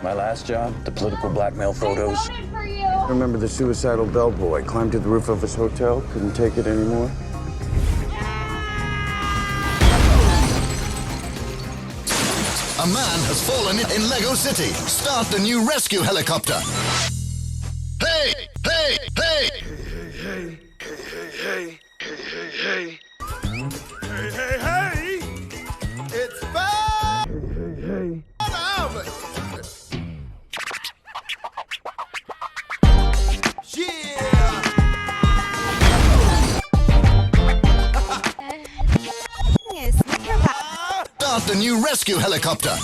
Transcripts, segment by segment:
My last job, the political blackmail photos. I remember the suicidal bellboy climbed to the roof of his hotel, couldn't take it anymore. A man has fallen in Lego City. Start the new rescue helicopter. Hey! Hey! Hey! Hey! Hey! Hey! Hey! Hey! Hey! Hey! It's fun! Hey! Start the new rescue helicopter.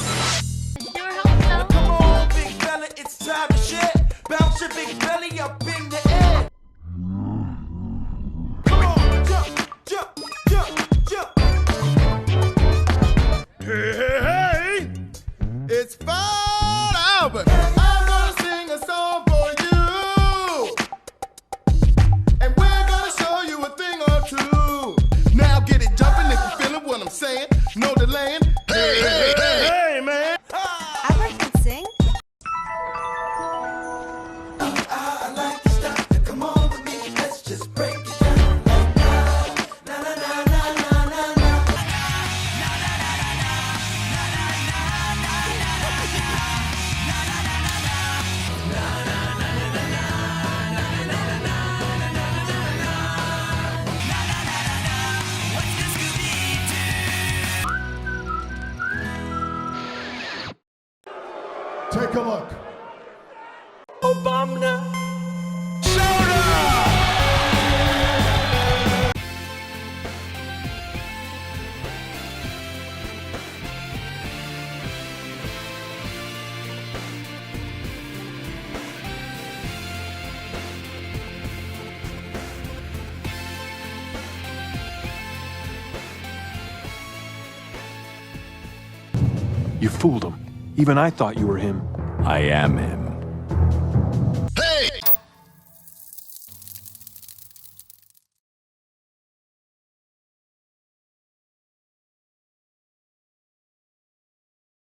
Come on, big fella, it's time to shit. Bounce your big belly up in the air. Come on, jump, jump, jump, jump. Hey, hey, hey! It's fun, Albert. I'm gonna sing a song for you, and we're gonna show you a thing or two. Now get it jumping if you feeling what I'm saying. No delaying. Hey, hey, hey, hey, man. Albert can sing? I like your style. Come on with me, let's just break it down. Na na na na na na na. Take a look. Obama. Shoutout! You fooled him. Even I thought you were him. I am him.